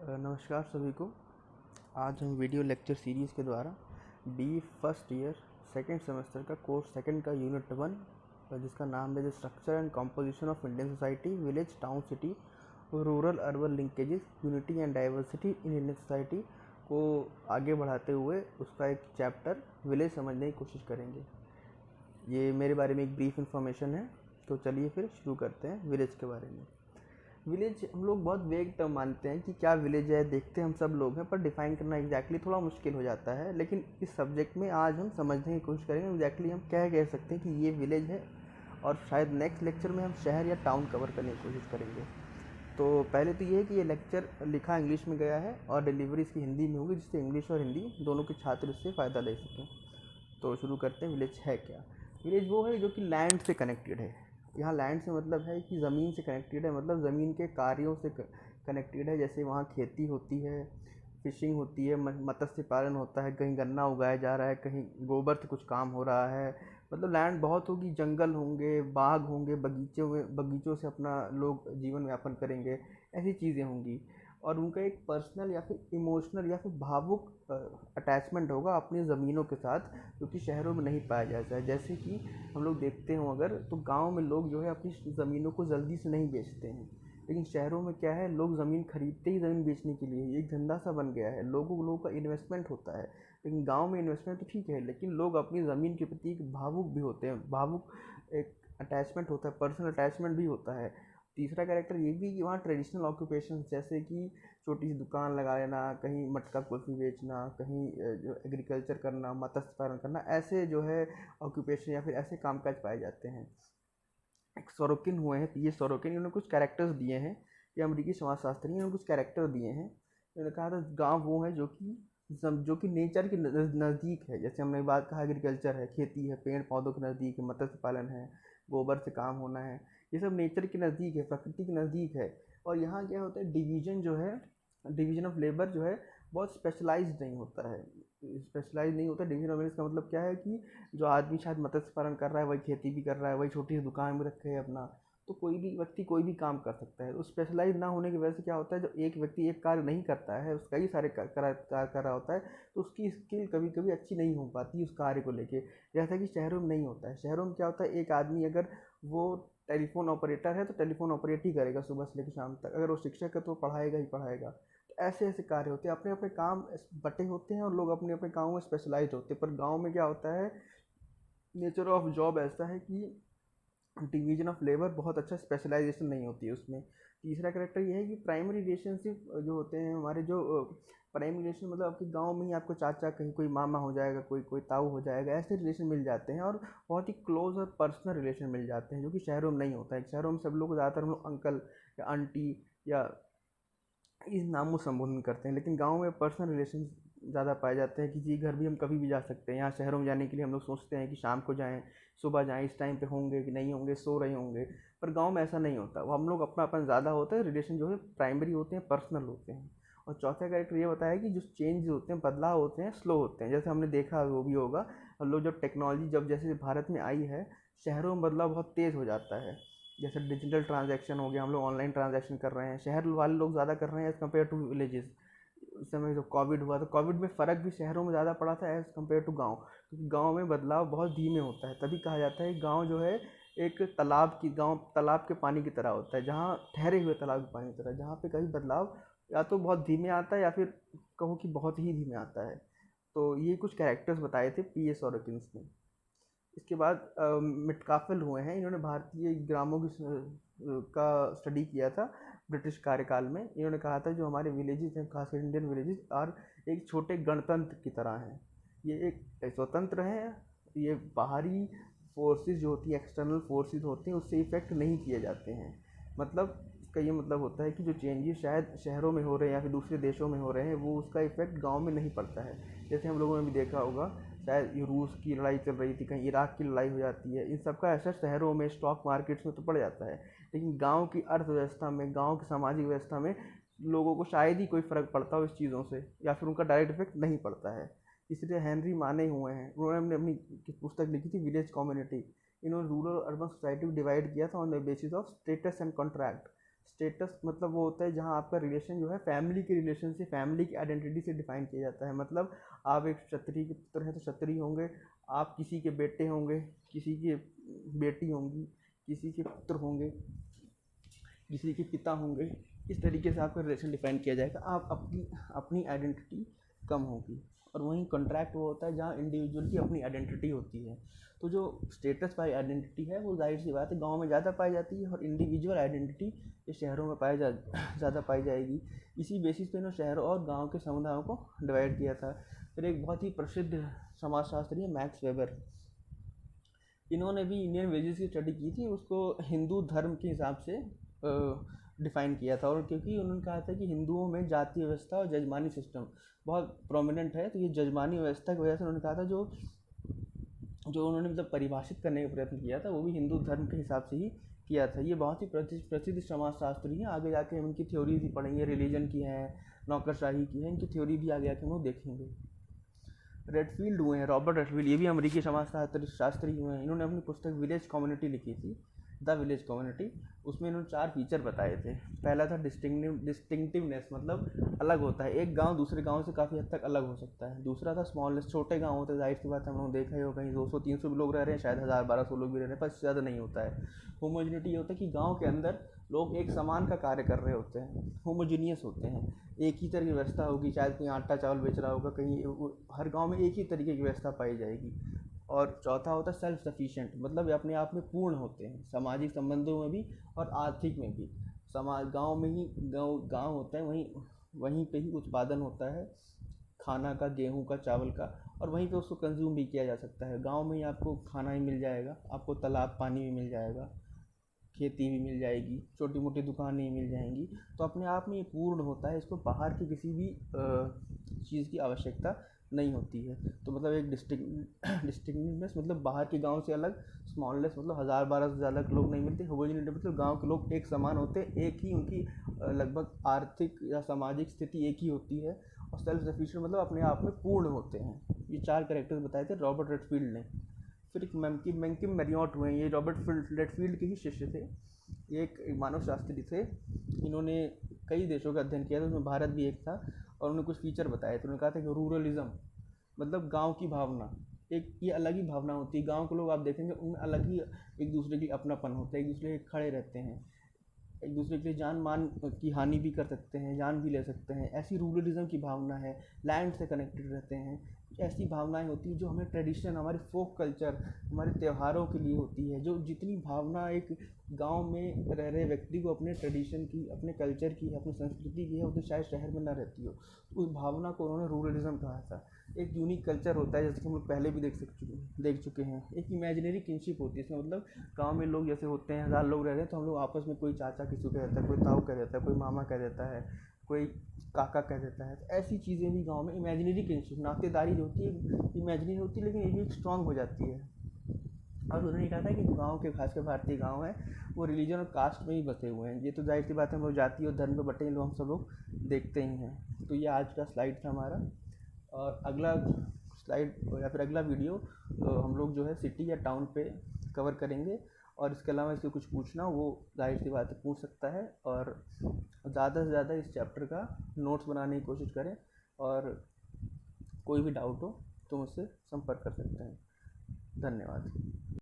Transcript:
नमस्कार सभी को। आज हम वीडियो लेक्चर सीरीज़ के द्वारा B first year second semester का कोर्स सेकंड का यूनिट 1 जिसका नाम है the structure and composition of Indian society village town city rural urban linkages unity and diversity in Indian society को आगे बढ़ाते हुए उसका एक चैप्टर विलेज समझने की कोशिश करेंगे। ये मेरे बारे में एक ब्रीफ इन्फॉर्मेशन है, तो चलिए फिर शुरू करते हैं विलेज के बारे में। विलेज हम लोग बहुत वेग टर्म मानते हैं कि क्या विलेज है, देखते हम सब लोग हैं, पर डिफाइन करना एग्जैक्टली थोड़ा मुश्किल हो जाता है। लेकिन इस सब्जेक्ट में आज हम समझने की कोशिश करेंगे एग्जैक्टली हम क्या कह सकते हैं कि ये विलेज है, और शायद नेक्स्ट लेक्चर में हम शहर या टाउन कवर करने की कोशिश करेंगे। तो पहले तो ये है कि ये लेक्चर लिखा इंग्लिश में गया है और डिलीवरी इसकी हिंदी में होगी, जिससे इंग्लिश और हिंदी दोनों के छात्र इससे फ़ायदा ले सकें। तो शुरू करते हैं। विलेज है क्या? विलेज वो है जो कि लैंड से कनेक्टेड है। यहाँ लैंड से मतलब है कि ज़मीन से कनेक्टेड है, मतलब ज़मीन के कार्यों से कनेक्टेड है। जैसे वहाँ खेती होती है, फिशिंग होती है, मत्स्य पालन होता है, कहीं गन्ना उगाया जा रहा है, कहीं गोबर से कुछ काम हो रहा है। मतलब लैंड बहुत होगी, जंगल होंगे, बाग होंगे, बगीचों से अपना लोग जीवन यापन करेंगे, ऐसी चीज़ें होंगी। और उनका एक पर्सनल या फिर इमोशनल या फिर भावुक अटैचमेंट होगा अपनी ज़मीनों के साथ, जो कि शहरों में नहीं पाया जाता है। जैसे कि हम लोग देखते हो अगर, तो गांव में लोग जो है अपनी ज़मीनों को जल्दी से नहीं बेचते हैं। लेकिन शहरों में क्या है, लोग ज़मीन खरीदते ही ज़मीन बेचने के लिए, एक धंधा सा बन गया है। लोगों का इन्वेस्टमेंट होता है। लेकिन गांव में इन्वेस्टमेंट तो ठीक है, लेकिन लोग अपनी ज़मीन के प्रति एक भावुक भी होते हैं, भावुक एक अटैचमेंट होता है, पर्सनल अटैचमेंट भी होता है। तीसरा कैरेक्टर ये भी कि वहाँ ट्रेडिशनल ऑक्यूपेशन जैसे कि छोटी सी दुकान लगा लेना, कहीं मटका कुल्फी बेचना, कहीं जो एग्रीकल्चर करना, मत्स्य पालन करना, ऐसे जो है ऑक्यूपेशन या फिर ऐसे कामकाज पाए जाते हैं। एक सोरोकिन हुए हैं, पीए सोरोकिन, इन्होंने कुछ कैरेक्टर्स दिए हैं। ये अमेरिकी समाजशास्त्री, इन्होंने कुछ कैरेक्टर दिए हैं। इन्होंने कहा था गांव वो है जो कि नेचर के नज़दीक है। जैसे हमने बात कहा, एग्रीकल्चर है, खेती है, पेड़ पौधों के नज़दीक है, मत्स्य पालन है, गोबर से काम होना है, ये सब नेचर के नज़दीक है, प्रकृति के नज़दीक है। और यहाँ क्या होता है, डिवीजन जो है, डिवीजन ऑफ लेबर जो है, बहुत स्पेशलाइज्ड नहीं होता है। स्पेशलाइज नहीं होता। डिवीजन ऑफ लेबर का मतलब क्या है कि जो आदमी शायद मत्स्य पालन कर रहा है, वही खेती भी कर रहा है, वही छोटी सी दुकान में रखे है अपना, तो कोई भी व्यक्ति कोई भी काम कर सकता है। तो स्पेशलाइज ना होने की वजह से क्या होता है, जब एक व्यक्ति एक कार्य नहीं करता है, उसका कई सारे कार्य कर रहा होता है, तो उसकी स्किल कभी कभी अच्छी नहीं हो पाती उस कार्य को लेके। जैसा कि शहरों में नहीं होता है। शहरों में क्या होता है, एक आदमी अगर वो टेलीफोन ऑपरेटर है तो टेलीफोन ऑपरेट ही करेगा सुबह से लेकर शाम तक। अगर वो शिक्षक है तो पढ़ाएगा ही पढ़ाएगा। तो ऐसे ऐसे कार्य होते हैं, अपने अपने काम बटे होते हैं, और लोग अपने अपने काम में स्पेशलाइज होते हैं। पर गांव में क्या होता है, नेचर ऑफ जॉब ऐसा है कि डिवीजन ऑफ लेबर बहुत अच्छा स्पेशलाइजेशन नहीं होती है उसमें। तीसरा करेक्टर ये है कि प्राइमरी रिलेशनशिप जो होते हैं हमारे, जो प्राइमरी रिलेशन मतलब आपके गांव में ही आपको चाचा, कहीं कोई मामा हो जाएगा, कोई कोई ताऊ हो जाएगा, ऐसे रिलेशन मिल जाते हैं, और बहुत ही क्लोज और पर्सनल रिलेशन मिल जाते हैं, जो कि शहरों में नहीं होता है। शहरों में सब लोग ज़्यादातर हम लोग अंकल या आंटी या इस नामों से संबोधन करते हैं। लेकिन गाँव में पर्सनल रिलेशन ज़्यादा पाए जाते हैं। किसी घर भी हम कभी भी जा सकते हैं। यहाँ शहरों में जाने के लिए हम लोग सोचते हैं कि शाम को जाएँ, सुबह जाएँ, इस टाइम पे होंगे कि नहीं होंगे, सो रहे होंगे। पर गाँव में ऐसा नहीं होता। वो हम लोग अपनापन ज़्यादा होता है, रिलेशन जो है प्राइमरी होते हैं, पर्सनल होते हैं। और चौथा कैरेक्टर ये बताया कि जो चेंज होते हैं, बदलाव होते हैं, स्लो होते हैं। जैसे हमने देखा वो भी होगा, हम लोग जब टेक्नोलॉजी जब जैसे भारत में आई है, शहरों में बदलाव बहुत तेज़ हो जाता है। जैसे डिजिटल ट्रांजैक्शन हो गया, हम लोग ऑनलाइन ट्रांजैक्शन कर रहे हैं, शहर वाले लोग ज़्यादा कर रहे हैं एज़ कम्पेयर टू विलेजेस। उस समय जो कोविड हुआ, तो कोविड में फ़र्क भी शहरों में ज़्यादा पड़ा था एज़ कम्पेयर टू गाँव, क्योंकि गाँव में बदलाव बहुत धीमे होता है। तभी कहा जाता है गाँव जो है एक तालाब के पानी की तरह होता है, जहाँ ठहरे हुए तालाब के पानी की तरह, जहाँ पे कभी बदलाव या तो बहुत धीमे आता है या फिर कहो कि बहुत ही धीमे आता है। तो ये कुछ कैरेक्टर्स बताए थे पी एस ऑरोकिन्स ने। इसके बाद मिटकाफल हुए हैं। इन्होंने भारतीय ग्रामों की का स्टडी किया था ब्रिटिश कार्यकाल में। इन्होंने कहा था जो हमारे विलेजेस हैं, खासकर इंडियन विलेजेस, और एक छोटे गणतंत्र की तरह हैं। ये एक स्वतंत्र हैं। ये बाहरी फोर्सेस जो होती हैं, एक्सटर्नल फोर्सेस होते हैं, उससे इफेक्ट नहीं किए जाते हैं। मतलब इसका ये मतलब होता है कि जो चेंजेस शायद शहरों में हो रहे हैं या फिर दूसरे देशों में हो रहे हैं, वो उसका इफेक्ट गांव में नहीं पड़ता है। जैसे हम लोगों ने भी देखा होगा, शायद ये रूस की लड़ाई चल रही थी, कहीं इराक की लड़ाई हो जाती है, इन सब का असर शहरों में, स्टॉक मार्केट्स में तो पड़ जाता है। लेकिन गांव की अर्थव्यवस्था में, गांव की सामाजिक व्यवस्था में लोगों को शायद ही कोई फ़र्क पड़ता हो इस चीज़ों से, या फिर उनका डायरेक्ट इफेक्ट नहीं पड़ता है। इसलिए हेनरी माने हुए हैं, उन्होंने अपनी पुस्तक लिखी थी विलेज कम्युनिटी। इन्होंने रूरल और अर्बन सोसाइटी को डिवाइड किया था on the basis of status and contract. Status मतलब वो होता है जहाँ आपका रिलेशन जो है फैमिली के रिलेशन से, फैमिली की आइडेंटिटी से डिफाइन किया जाता है। मतलब आप एक क्षत्रिय के पुत्र हैं तो क्षत्रिय होंगे, आप किसी के बेटे होंगे, किसी की बेटी होंगी, किसी के पुत्र होंगे, किसी के पिता होंगे। इस तरीके से आपका रिलेशन डिफाइन किया जाएगा, आप अपनी अपनी आइडेंटिटी कम होगी। और वहीं कॉन्ट्रैक्ट वो होता है जहाँ इंडिविजुअल की अपनी आइडेंटिटी होती है। तो जो स्टेटस वाली आइडेंटिटी है वो जाहिर सी बात है गांव में ज़्यादा पाई जाती है, और इंडिविजुअल आइडेंटिटी ये शहरों में ज़्यादा पाई जाएगी। इसी बेसिस पे इन्होंने शहरों और गांव के समुदायों को डिवाइड किया था। फिर एक बहुत ही प्रसिद्ध समाजशास्त्री है मैक्स वेबर, इन्होंने भी इंडियन वेजेस की स्टडी की थी, उसको हिंदू धर्म के हिसाब से डिफ़ाइन किया था। और क्योंकि उन्होंने कहा था कि हिंदुओं में जाति व्यवस्था और जजमानी सिस्टम बहुत प्रोमिनेंट है, तो ये जजमानी व्यवस्था की वजह से उन्होंने कहा था जो जो उन्होंने मतलब परिभाषित करने का प्रयत्न किया था वो भी हिंदू धर्म के हिसाब से ही किया था। ये बहुत ही प्रसिद्ध समाजशास्त्री हैं। आगे जाके हम इनकी थ्योरी भी पढ़ेंगे, रिलीजन की है, नौकरशाही की है, इनकी थ्योरी भी आगे जाके हम लोग देखेंगे। रेडफील्ड हुए हैं, रॉबर्ट रेडफील्ड, ये भी अमेरिकी समाजशास्त्री हुए हैं। इन्होंने अपनी पुस्तक विलेज कम्युनिटी लिखी थी, द विलेज कम्युनिटी। उसमें इन्होंने 4 फीचर बताए थे। पहला था डिस्टिंक्टिवनेस, मतलब अलग होता है, एक गांव दूसरे गांव से काफ़ी हद तक अलग हो सकता है। दूसरा था स्मॉलनेस, छोटे गांव होते हैं, जाहिर सी बात है हम लोग देखा ही हो, कहीं 200-300 भी लोग रह रहे हैं, शायद 1000-1200 लोग भी रह रहे हैं, पर ज़्यादा नहीं होता है। होमोजिनिटी ये होता है कि गाँव के अंदर लोग एक समान का कार्य कर रहे होते हैं, होमोजीनियस होते हैं, एक ही तरह की व्यवस्था होगी। शायद कोई आटा चावल बेच रहा होगा, कहीं हर गांव में एक ही तरीके की व्यवस्था पाई जाएगी। और चौथा होता है सेल्फ सफिशिएंट, मतलब ये अपने आप में पूर्ण होते हैं, सामाजिक संबंधों में भी और आर्थिक में भी। गांव में ही गांव होता है, वहीं वहीं पे ही उत्पादन होता है खाना का, गेहूं का, चावल का, और वहीं पे उसको कंज्यूम भी किया जा सकता है। गांव में ही आपको खाना ही मिल जाएगा, आपको तालाब पानी भी मिल जाएगा, खेती भी मिल जाएगी, छोटी मोटी दुकानें मिल जाएंगी। तो अपने आप में ये पूर्ण होता है, इसको बाहर की किसी भी चीज़ की आवश्यकता नहीं होती है। तो मतलब एक डिस्टिंक्टिवनेस मतलब बाहर के गांव से अलग, स्मॉलनेस मतलब 1000-1200 से ज़्यादा लोग नहीं मिलते, होमोजेनिटी मतलब गांव के लोग एक समान होते हैं, एक ही उनकी लगभग आर्थिक या सामाजिक स्थिति एक ही होती है। और सेल्फ सफिशिएंट मतलब अपने आप में पूर्ण होते हैं। ये 4 कैरेक्टर्स बताए थे रॉबर्ट रेडफील्ड ने। फिर एक मैंकिम मैरियट हुए हैं, ये रॉबर्ट रेडफील्ड के ही शिष्य थे, एक मानव शास्त्री थे। इन्होंने कई देशों का अध्ययन किया था, उसमें भारत भी एक था। और उन्होंने कुछ फीचर बताए थे। उन्होंने कहा था कि रूरलिज्म मतलब गांव की भावना, एक ये अलग ही भावना होती है। गांव के लोग आप देखेंगे उनमें अलग ही एक दूसरे के अपनापन होता है, एक दूसरे के खड़े रहते हैं, एक दूसरे के लिए जान मान की हानि भी कर सकते हैं, जान भी ले सकते हैं, ऐसी रूरलिज्म की भावना है। लैंड से कनेक्टेड रहते हैं, ऐसी भावनाएं होती हैं जो हमें ट्रेडिशन, हमारे फोक कल्चर, हमारे त्योहारों के लिए होती है। जो जितनी भावना एक गांव में रह रहे व्यक्ति को अपने ट्रेडिशन की, अपने कल्चर की, अपनी संस्कृति की है, वो तो शायद शहर में ना रहती हो। उस भावना को उन्होंने रूरलिज्म कहा था। एक यूनिक कल्चर होता है, जैसे कि हम लोग पहले भी देख चुके हैं। एक इमेजिनरी किनशिप होती है इसमें, मतलब गांव में लोग जैसे होते हैं, 1000 लोग रह रहे हैं, तो हम लोग आपस में कोई चाचा किसी को कह देता है, कोई ताऊ कह देता है, कोई मामा कह देता है, कोई काका कह देता है। तो ऐसी चीज़ें भी गांव में इमेजिनरी किनशिप, नातेदारी जो होती है इमेजिनरी होती है, लेकिन ये भी स्ट्रांग हो जाती है। और उन्होंने कहा था कि जो गाँव के खासकर भारतीय गाँव हैं वो रिलीजन और कास्ट में ही बसे हुए हैं। ये तो जाहिर सी बात है, हम लोग जाति और धर्म पे बटे लोग हम सब लोग देखते ही हैं। तो ये आज का स्लाइड था हमारा। और अगला स्लाइड या फिर अगला वीडियो हम लोग जो है सिटी या टाउन पे कवर करेंगे। और इसके अलावा इससे कुछ पूछना वो जाहिर सी बात है पूछ सकता है। और ज़्यादा से ज़्यादा इस चैप्टर का नोट्स बनाने की कोशिश करें, और कोई भी डाउट हो तो मुझसे संपर्क कर सकते हैं। धन्यवाद।